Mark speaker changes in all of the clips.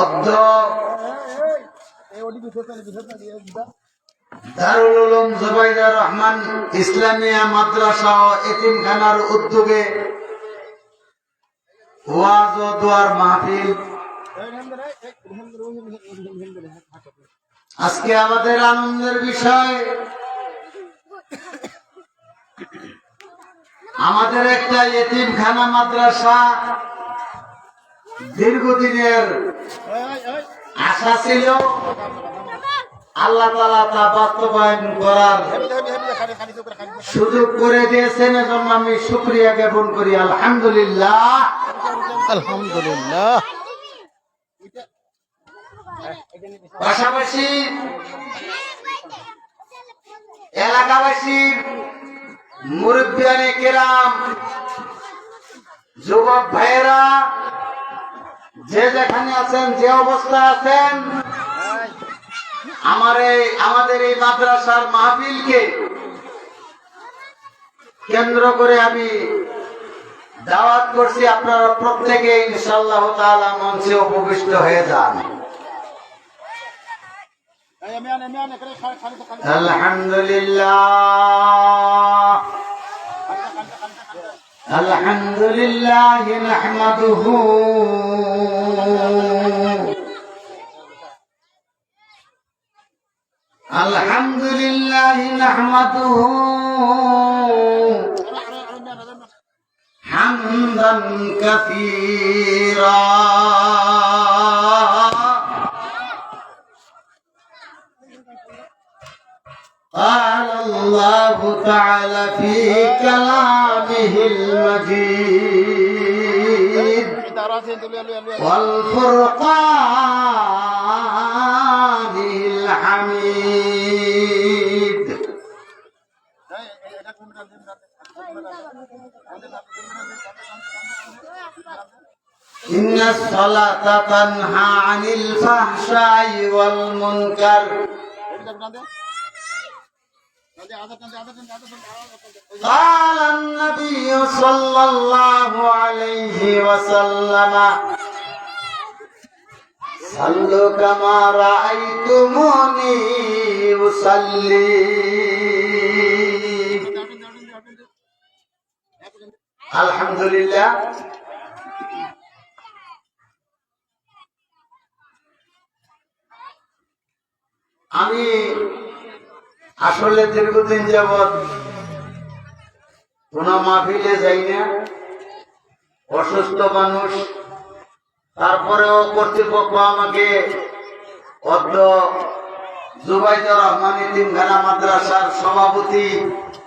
Speaker 1: অদ্য দারুল উলুম জুবাইদা রহমান ইসলামিয়া মাদ্রাসা ও এতিমখানার উদ্যোগে ওয়াজ ও দোয়ার মাহফিল। আজকে আমাদের আনন্দের বিষয়, আমাদের একটা এতিমখানা মাদ্রাসা দীর্ঘদিনের আশা ছিল, আল্লাহ তাআলা তা বাস্তবায়ন করার সুযোগ করে দিয়েছেন। এজন্য আমি শুকরিয়া জ্ঞাপন করি, আলহামদুলিল্লাহ।
Speaker 2: আলহামদুলিল্লাহ।
Speaker 1: পাশাপাশি এলাকাবাসী, মুরব্বিয়ানে কেরাম, যুবক ভাইয়েরা যে যেখানে আছেন, যে অবস্থায় আছেন, আমাদের এই মাদ্রাসার মাহফিলকে কেন্দ্র করে আমি দাওয়াত করছি, আপনারা প্রত্যেকে ইনশাআল্লাহ তাআলা মঞ্চে উপবিষ্ট হয়ে যান। আলহামদুলিল্লাহ আলহামদুলিল্লাহ নাহমাদুহু আলহামদুলিল্লাহ নাহমাদুহু হামদান কাসীরা قال الله تعالى في كلامه المجيد والفرقان الحميد إن الصلاة تنهى عن الفحشاء والمنكر قال النبي صلى الله عليه وسلم صلوا كما رأيتموني أصلي الحمد لله আমি আসলে দীর্ঘদিন যাবৎ কোন মাহফিলে যাই না, অসুস্থ মানুষ। তারপরেও কর্তৃপক্ষ আমাকে অদ্য জুবাইদা রহমান এতিমখানা মাদ্রাসার সভাপতি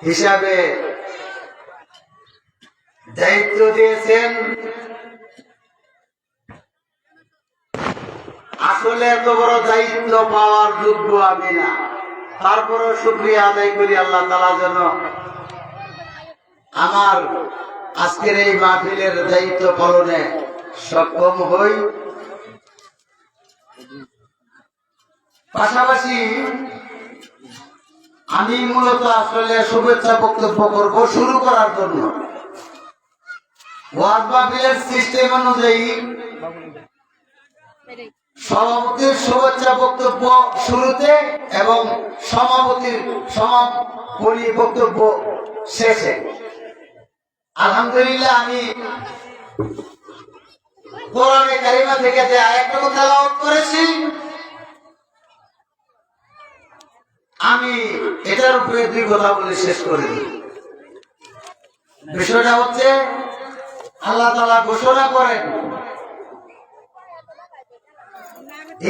Speaker 1: হিসাবে দায়িত্ব দিয়েছেন। আসলে এত বড় দায়িত্ব পাওয়ার যোগ্য আমি না, তারপরও শুকরিয়া আদায় করি আল্লাহ তাআলা যেন আমার আজকের এই মাহফিলের দায়িত্ব পালনে সক্ষম হই। পাশাপাশি আমি মূলত আসলে শুভেচ্ছা বক্তব্য করব শুরু করার জন্য। ওয়াজ মাহফিলের সিস্টেম অনুযায়ী সভাপতির শুভেচ্ছা বক্তব্য শুরুতে এবং সভাপতির সমাপনী বক্তব্য শেষে। আলহামদুলিল্লাহ, আমি কোরআনে কারিমা থেকে যে আয়াতটুকু তেলাওয়াত করেছি, আমি এটার উপরে দুই কথা বলে শেষ করে দিই। বিষয়টা হচ্ছে, আল্লাহ তাআলা ঘোষণা করেন,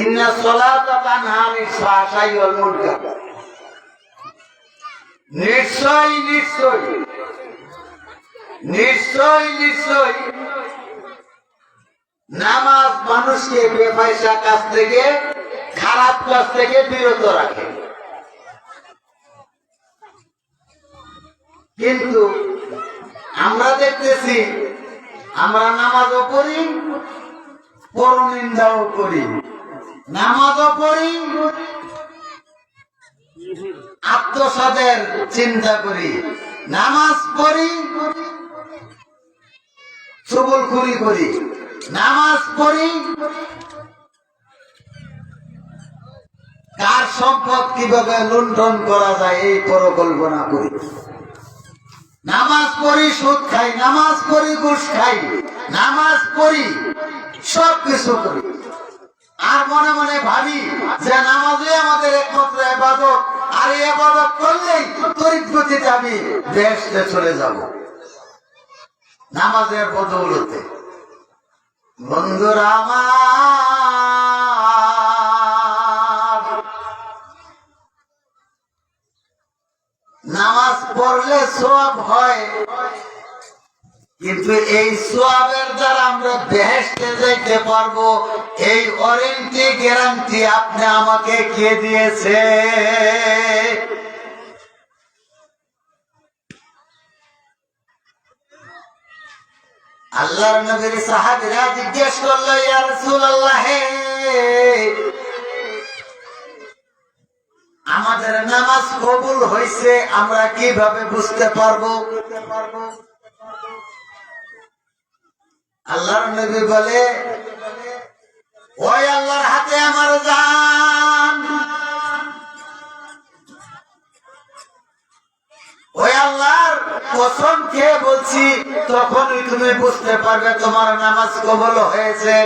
Speaker 1: ইন্না সলাতা তানহা আনিল ফাহশাই ওয়াল মুনকার। নিশ্চয় নিশ্চয় নিশ্চয় নিশ্চয় নামাজ মানুষকে বেফায়সা কাজ থেকে, খারাপ কাজ থেকে বিরত রাখে। কিন্তু আমরা দেখতেছি, আমরা নামাজও পড়ি, পরনিন্দাও করি, নামাজও পড়ি, আত্মসাদের চিন্তা করি, নামাজ পড়ি, চুগলখুরি করি, নামাজ পড়ি, কার সম্পদ কিভাবে লুণ্ঠন করা যায় এই পরিকল্পনা করি। নামাজ পড়ি, সুদ খাই, নামাজ পড়ি, ঘুষ খাই, নামাজ পড়ি, সবকিছু করি, আর মনে মনে ভাবি যে নামাজই আমাদের একমাত্র ইবাদত, আর এই ইবাদত করলেই তড়িৎ গতিতে আমি বেহেশতে চলে যাব নামাজের বদৌলতে। বন্ধুরা আমার, নামাজ পড়লে সওয়াব হয়, কিন্তু এই সওয়াবের দ্বারা আমরা বেহেশতে যাইতে পারবো এই ওয়ারেন্টি গ্যারান্টি আপনি আমাকে কে দিয়েছে? আল্লাহর নবীর সাহাবীরা জিজ্ঞেস করলো, ইয়া রাসূলুল্লাহ, আমাদের নামাজ কবুল হয়েছে আমরা কিভাবে বুঝতে পারবো? আল্লাহর নবী বলে, ওই আল্লাহর হাতে আমার জান, ওই আল্লাহর কসম খেয়ে বলছি, তখনই তুমি বুঝতে পারবে তোমার নামাজ কবুল হয়েছে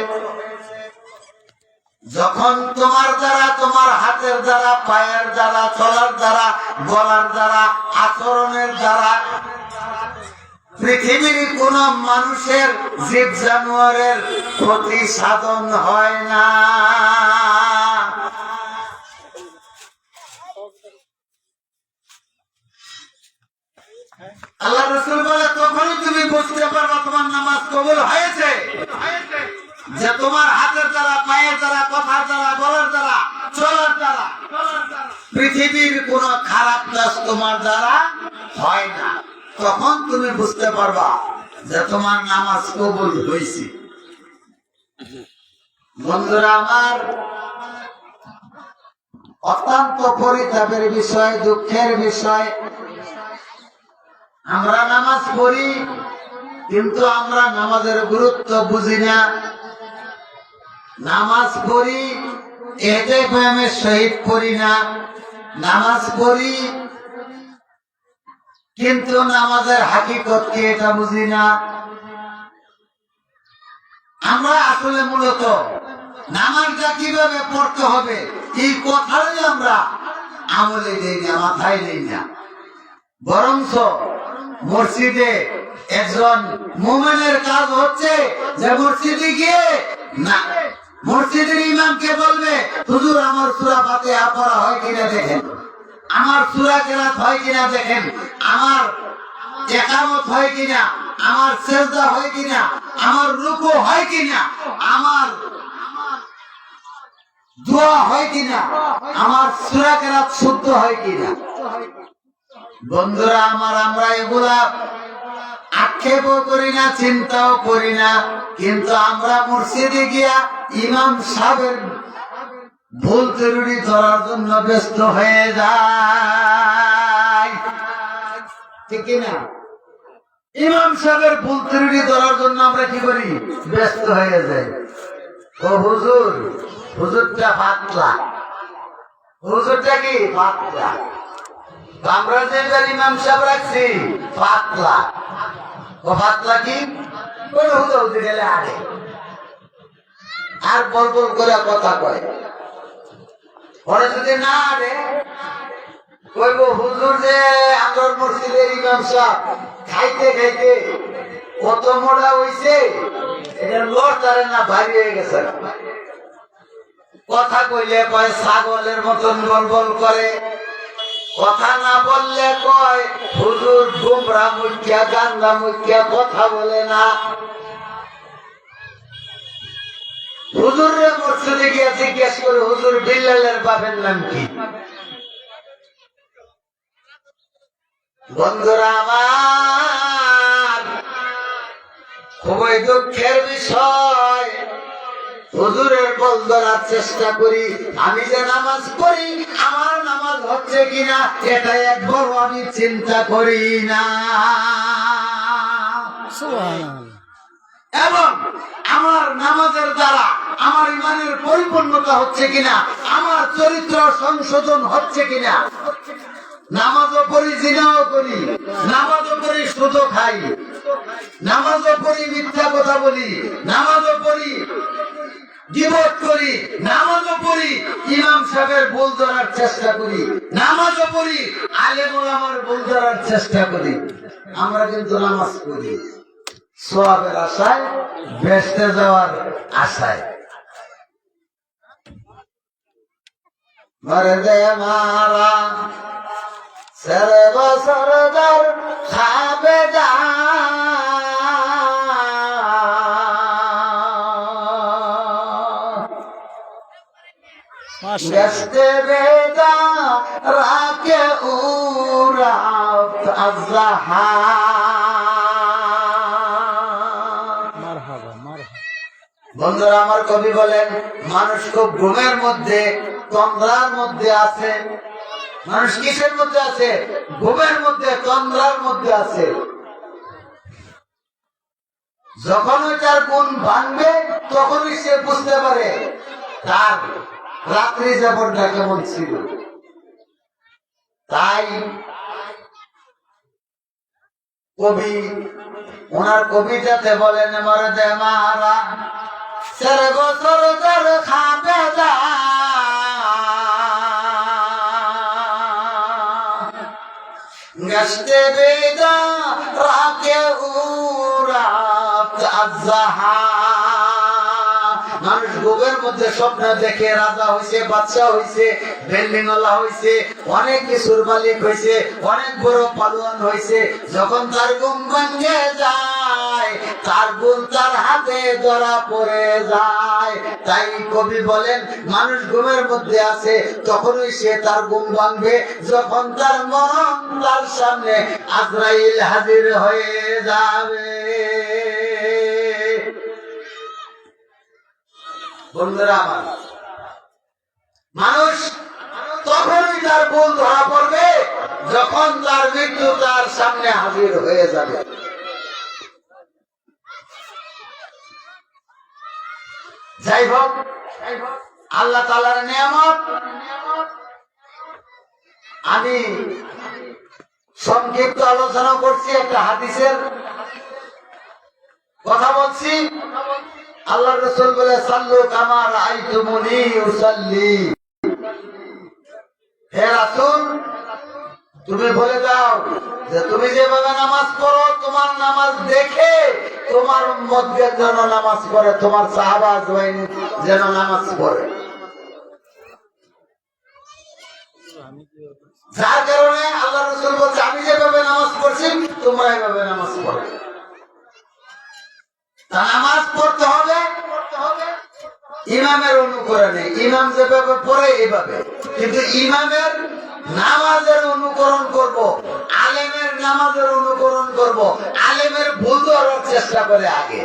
Speaker 1: যখন তোমার দ্বারা, তোমার হাতের দ্বারা, পায়ের দ্বারা, চলার দ্বারা, গলার দ্বারা, আচরণের দ্বারা পৃথিবীর কোন মানুষের, জীব জানোয়ারের ক্ষতি সাধন হয় না। আল্লাহ রাসূল বলে, তখনই তুমি বুঝতে পারবে তোমার নামাজ কবুল হয়েছে যে তোমার হাতের দ্বারা, পায়ের দ্বারা, কথার দ্বারা, বলার দ্বারা, চলার দ্বারা পৃথিবীর কোন খারাপ কাজ তোমার দ্বারা হয় না। তখন তুমি বুঝতে পারবা যে তোমার নামাজ কবুল হয়েছে। বন্ধুরা আমার, অত্যন্ত পরিতাপের বিষয়, দুঃখের বিষয়, আমরা নামাজ পড়ি কিন্তু আমরা নামাজের গুরুত্ব বুঝি না। নামাজ পড়ি এতেকামের সহিত পড়ি না। নামাজ পড়ি কিন্তু নামাজের হাকিকত কি এটা বুঝি না। আমরা আসলে মূলত নামাজটা কিভাবে পড়তে হবে এই কথাই আমরা আমলে নেই না, মাথায় নেই না। বরঞ্চ মসজিদে একজন মুমিনের কাজ হচ্ছে যে মসজিদে গিয়ে না, মসজিদের ইমামকে বলবে, হুজুর আমার সূরা ফাতিহা পড়া হয় কিনা দেখেন, আমার সূরা কেরাত হয় কিনা দেখেন, আমার ইকামত হয় কিনা, আমার সিজদা হয় কিনা, আমার রুকু হয় কিনা, আমার দোয়া হয় কিনা, আমার সূরা কেরাত শুদ্ধ হয় কিনা। বন্ধুরা আমার, আমরা এগুলা আক্ষেপও করি না, চিন্তাও করি না, কিন্তু আমরা মসজিদে গিয়া ইমাম সাহেবের ভুল ত্রুটি ধরার জন্য ব্যস্ত হয়ে যাই, ঠিক না? ইমাম সাহেবের ভুল ত্রুটি ধরার জন্য আমরা কি করি? ব্যস্ত হয়ে যাই। ও হুজুর, হুজুরটা পাতলা, হুজুরটা কি পাতলা, আমরা যে ইমাম সাহেব রাখছি পাতলা, ও পাতলা কি হুজুর গেলে আগে আর বল বল করে কথা কয়, পরে যদি না আরে কইব হুজুর যে আমার মসজিদের ইমাম সাহেব খাইতে খাইতে কত মোটা হইছে, এটা লোট তারে না ভারী হয়ে গেছে। কথা কইলে কয় ছাগলের মতন বল বল করে, কথা না বললে কয় হুজুর গুমরা মুখিয়া, গান্দা মুখিয়া, কথা বলে না। হুজুরে মসজিদে গিয়ে জিজ্ঞেস করে, হুজুর বিল্লালের বাপের নাম কি? বন্ধুরা আমার, খুবই দুঃখের বিষয়, হুজুরের বল ধরার চেষ্টা করি, আমি যে নামাজ পড়ি আমার নামাজ হচ্ছে কিনা এটা একবারও আমি চিন্তা করি না। এবং আমার নামাজের দ্বারা আমার ইমানের পরিপূর্ণতা হচ্ছে কিনা, আমার চরিত্র সংশোধন হচ্ছে কিনা। নামাজও পড়ি, জিনাও করি, নামাজও পড়ি, সুদও খাই, নামাজও পড়ি, মিথ্যা কথা বলি, নামাজও পড়ি, গীবত করি, নামাজও পড়ি, ইমাম সাহেবের ভুল ধরার চেষ্টা করি, নামাজও পড়ি, আলেম ওলামার ভুল ধরার চেষ্টা করি। আমরা কিন্তু নামাজ পড়ি সওয়াবের আশায়, বেহেশতে যাওয়ার আশায়। মরদে মারা সরবসরদার খাবেদা গেস্তে বেদা রাকে উরাত আজহা। বন্ধুরা, আমার কবি বলেন মানুষ খুব ঘুমের মধ্যে, তন্দ্রার মধ্যে আছে। মানুষ কিসের মধ্যে আছে? ঘুমের মধ্যে, তন্দ্রার মধ্যে আছে। যখন তার গুণ ভাঙবে তখনই সে বুঝতে পারে তার রাত্রি যাপনটা কেমন ছিল। তাই কবি ওনার কবিতাতে বলেন মরদে মারা সরবসরদার খাবেদা গেস্তে বেদা রাকে উরাত আজহা। মানুষ ঘুমের মধ্যে স্বপ্ন দেখে রাজা হইছে, বাদশা হইছে, বিল্ডিং ওয়ালা হইছে, অনেক কিছুর মালিক হইছে, অনেক বড় পালোয়ান হইছে। যখন তার ঘুম ভাঙে যায়, তার গুণ তার হাতে ধরা পড়ে যায়। তাই কবি বলেন মানুষ ঘুমের মধ্যে আছে, তখনই সে তার ঘুম ভাঙবে যখন তার মরণ তার সামনে আজরাইল হাজির হয়ে যাবে। বন্ধুরা আমার, মানুষ তখনই তার ভুল ধরা পড়বে যখন তার মৃত্যু তার সামনে হাজির হয়ে যাবে। যাই হোক, আল্লাহ তাআলার নিয়ামত। আমি সংক্ষিপ্ত আলোচনা করছি, একটা হাদিসের কথা বলছি। আল্লাহ রাসূল বলে সাল্লু কামা রাআইতুমুনি উসাল্লি। হে রাসূল, তুমি বলে দাও যে তুমি যেভাবে নামাজ পড়ো, তোমার নামাজ দেখে তোমার উম্মতদের যেন নামাজ পড়ে, তোমার সাহাবা আজওয়াইন যেন নামাজ পড়ে। যার কারণে আল্লাহ রাসূল বলছে আমি যেভাবে নামাজ পড়ছি তোমরা এভাবে নামাজ পড়ো। তা নামাজ পড়তে হবে ইমামের অনুকরণে, ইমাম যেভাবে পড়ে এভাবে। কিন্তু ইমামের নামাজের অনুকরণ করব, আলেমের নামাজের অনুকরণ করব, আলেমের ভুল ধরার চেষ্টা করে আগে।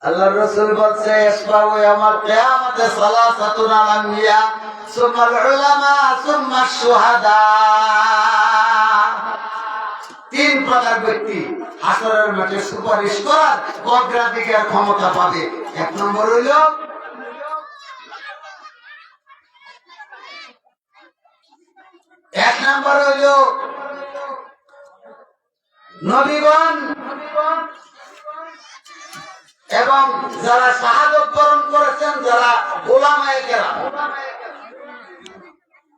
Speaker 1: আল্লাহর রাসূল বলছে ইসবাউ ইয়াউমাল কিয়ামাতে সালাসাতুন আল আনবিয়া সুম্মাল উলামা সুম্মাশ শুহাদা। তিন প্রকার ব্যক্তি হাসরের মাঠে সুপারিশ করার অগ্রাধিকার ক্ষমতা পাবে। এক নম্বর হইল নবীগণ এবং যারা শাহাদত বরণ করেছেন, যারা উলামায়ে কেরাম,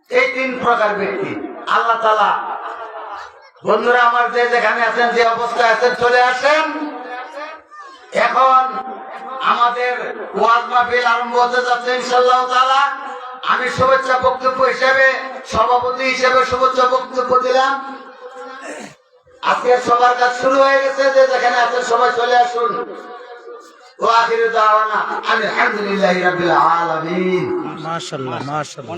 Speaker 1: এই তিন প্রকার ব্যক্তি আল্লাহ তাআলা। বন্ধুরা আমার, যে যেখানে আছেন, যে অবস্থায় আছেন, চলে আসেন। এখন আমাদের ওয়াজ মাহফিল আরম্ভ হতে যাচ্ছে ইনশাআল্লাহ তাআলা। আমি শুভেচ্ছা বক্তব্য হিসেবে, সভাপতি হিসেবে শুভেচ্ছা বক্তব্য দিলাম। আজকে সবার কাজ শুরু হয়ে গেছে, যে যেখানে আছেন সবাই চলে আসুন। ওয়া আখিরু দাওয়ানা আলহামদুলিল্লাহি রাব্বিল আলামিন। মাশাআল্লাহ, মাশাআল্লাহ।